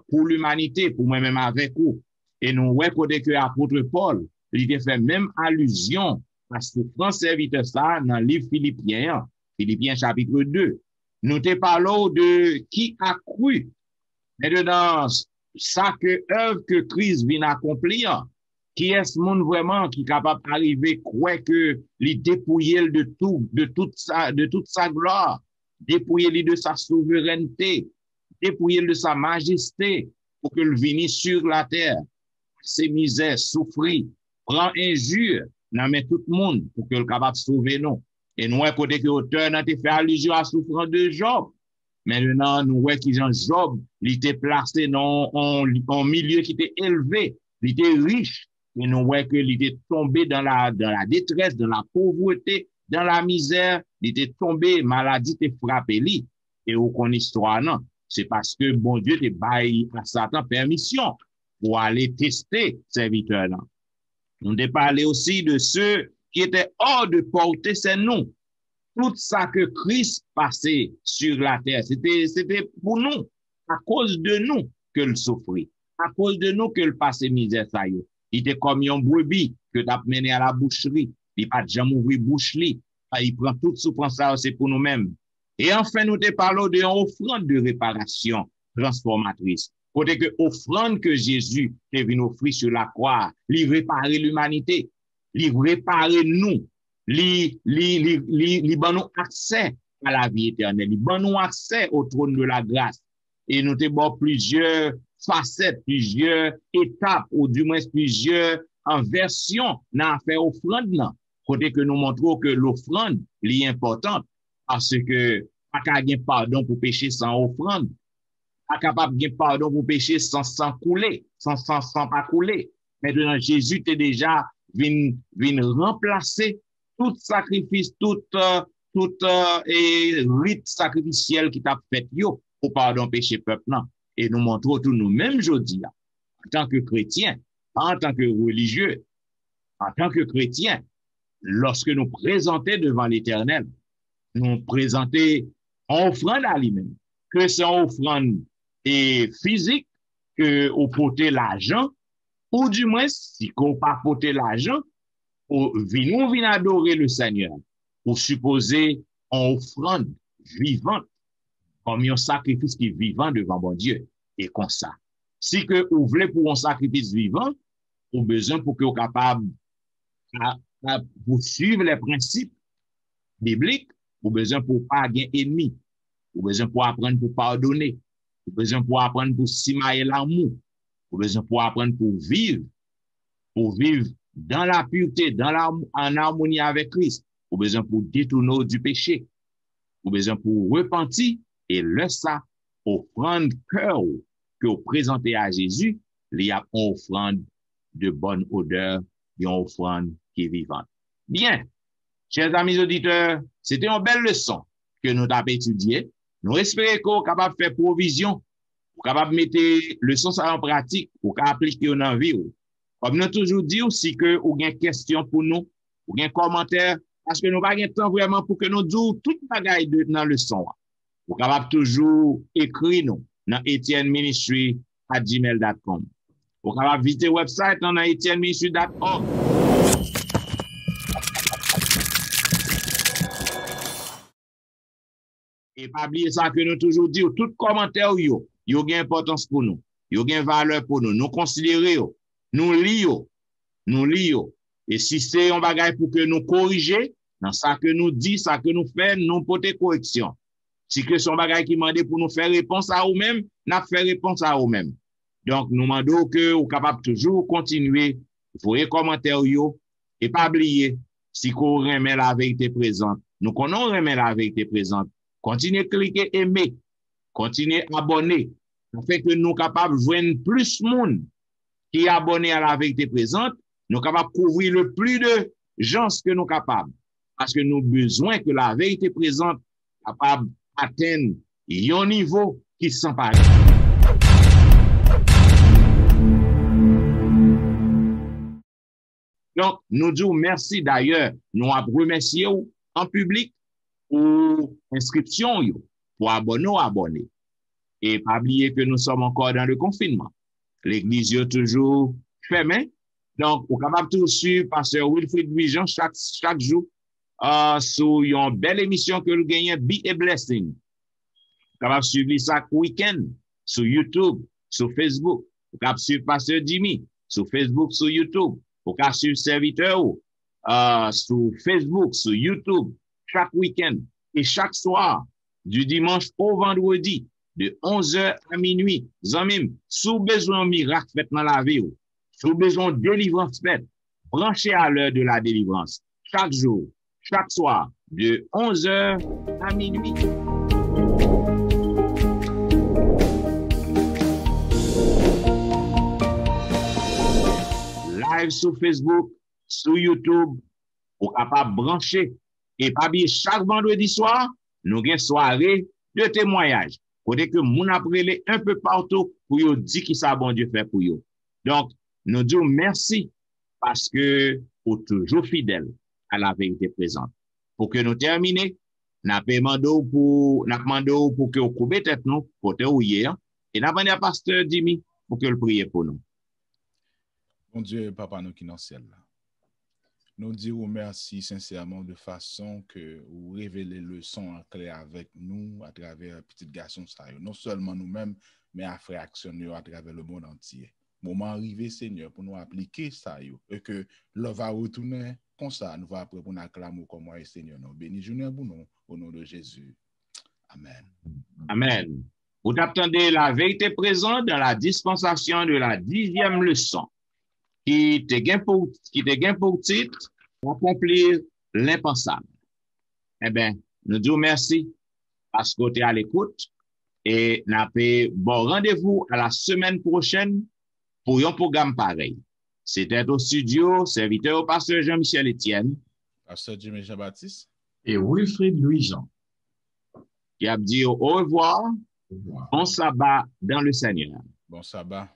pour l'humanité, pour moi-même avec vous. Et nous, côté que l'apôtre Paul, il était fait même allusion à la souffrance serviteur ça dans le livre Philippiens, Philippiens chapitre 2. Nous te parlons de qui a cru. Maintenant, ça que œuvre que Christ vient accomplir, qui est ce monde vraiment qui est capable d'arriver, croire que les dépouiller de tout, de toute sa gloire, dépouiller de sa souveraineté, dépouiller de sa majesté, pour que le vienne sur la terre, ses misères, souffrir, prend injure, dans mais tout le monde pour que le capable sauver nous. Et nous, côté que l'auteur n'a fait allusion à souffrance de Job. Maintenant, nous voyons que Job, il était placé dans un milieu qui était élevé, il était riche. Et nous voyons qu'il était tombé dans la détresse, dans la pauvreté, dans la misère, il était tombé, maladie était frappé lui. Et au qu'on histoire, non. C'est parce que bon Dieu te baille à Satan permission pour aller tester serviteur là. On a parlé aussi de ceux qui étaient hors de portée, c'est nous. Tout ça que Christ passait sur la terre, c'était pour nous, à cause de nous que le souffrit, à cause de nous que le passé misère ça y est. Il était comme un brebis que tu as mené à la boucherie. Il n'a pas jamais ouvert bouche li. Il prend toute souffrance ça, c'est pour nous-mêmes. Et enfin, nous te parlons d'une offrande de réparation transformatrice. Côté que offrande que Jésus est venu offrir sur la croix, il réparer l'humanité, il réparer nous, il donne nous accès à la vie éternelle, il donne nous accès au trône de la grâce. Et nous te bon plusieurs facettes, plusieurs étapes, ou du moins plusieurs versions dans l'affaire offrande là. Côté que nous montrons que l'offrande est importante parce que pas capable de pardon pour pécher sans offrande, pas capable de pardon pour pécher sans couler, sans pas couler. Maintenant, Jésus t'est déjà venu remplacer tout sacrifice, tout rite sacrificiel qui t'a fait yo pour pardon péché peuple là. Et nous montrons tout nous-mêmes aujourd'hui, en tant que chrétiens, en tant que religieux, en tant que chrétiens, lorsque nous présentons devant l'Éternel, nous présentons en offrande à lui-même, que c'est en offrande physique, que au porter l'argent, ou du moins, si qu'on pas porter l'argent, nous venons adorer le Seigneur, ou supposer en offrande vivante, comme un sacrifice qui est vivant devant mon Dieu, et comme ça. Si que vous voulez pour un sacrifice vivant, vous avez besoin pour que vous soyez capable pour suivre les principes bibliques, vous avez besoin pour pas gagner ennemi, vous avez besoin pour apprendre pour pardonner, vous avez besoin pour apprendre pour simailler l'amour, vous avez besoin pour apprendre pour vivre dans la pureté, en harmonie avec Christ, vous avez besoin pour détourner du péché, vous avez besoin pour repentir et le ça, offrande cœur que vous présentez à Jésus, il y a une offrande de bonne odeur, une offrande qui est vivante. Bien, chers amis auditeurs, c'était une belle leçon que nous avons étudiée. Nous espérons qu'on est capable de faire provision, pour capable de mettre leçon en pratique, pour appliquer dans la vie. Comme nous toujours dit, si que vous avez une question pour nous, ou un commentaire, parce que nous n'avons pas de temps vraiment pour que nous disions toute bagaille dans le leçon. Vous êtes capable toujours écrire nous dans etienneministry@gmail.com. Vous êtes capable visiter le website dans etienneministry.org. Et pas oublier ça que nous toujours dit, tout commentaire yo gain importance pour nous, yo gain valeur pour nous. Nous considérons, nous lisons. Et si c'est un bagage pour que nous corriger, dans ça que nous dit, ça que nous fait, nous porter correction. Si que son bagage qui demande pour nous faire réponse à nous-mêmes, nous fait réponse à nous-mêmes. Donc, nous demandons que vous capable toujours continuer, vous les commentaires yo, et pas oublier, si qu'on remet la vérité présente, nous connaissons remet la vérité présente. Continuez à cliquer aimer, continuez à abonner, afin que nous capables de joindre plus de monde qui est abonné à la vérité présente, nous capables de couvrir le plus de gens que nous capables. Parce que nous avons besoin que la vérité présente capable d'atteindre un niveau qui sont pareil. Donc, nous disons merci d'ailleurs, nous remercions en public pour inscription, pour abonner. Et pas oublier que nous sommes encore dans le confinement. L'église est toujours fermée. Donc, vous capable de suivre Pasteur Wilfrid Vision chaque jour sur une belle émission que vous gagnez, Be a Blessing. Vous capable de suivre chaque week-end sur YouTube, sur Facebook. Vous capable de suivre Pasteur Jimmy sur Facebook, sur YouTube. Vous capable de suivre Serviteur sur Facebook, sur YouTube, chaque week-end et chaque soir, du dimanche au vendredi, de 11h à minuit. Zanmim, sous besoin de miracle fait dans la vie, sous besoin de délivrance faite, branchez à l'heure de la délivrance. Chaque jour, chaque soir, de 11h à minuit. Live sur Facebook, sur YouTube, pour capable brancher. Et pas bien, chaque vendredi soir, nous avons une soirée de témoignage. Côté que moun aprele un peu partout pour yo dire qui ça bon Dieu fait pour yo. Donc, nous disons merci parce que vous êtes toujours fidèle à la vérité présente. Pour que nous terminions, nous demandons pour que vous coupez tête nous, côté où hier, et nous demandons à pasteur Jimmy pour que le prie pour nous. Mon Dieu, Papa, nous qui dans le ciel là. Nous disons merci sincèrement de façon que vous révélez le son en clair avec nous à travers petit garçon ça. Non seulement nous-mêmes, mais à frère actionnaire à travers le monde entier. Moment arrivé, Seigneur, pour nous appliquer ça et que l'on va retourner comme ça, nous va après pour nous acclamer comme moi, Seigneur. Nous bénis journée pour nous, au nom de Jésus. Amen. Amen. Vous attendez la vérité présente dans la dispensation de la 10e leçon qui te gagne pour titre accomplir l'impensable. Eh bien, nous disons merci parce que tu es à l'écoute et nous avons bon rendez-vous à la semaine prochaine pour un programme pareil. C'était au studio, serviteur au pasteur Jean-Michel Etienne, pasteur Jimmy Jean-Baptiste et Wilfrid Louis-Jean qui a dit au revoir, bon sabbat dans le Seigneur. Bon sabbat.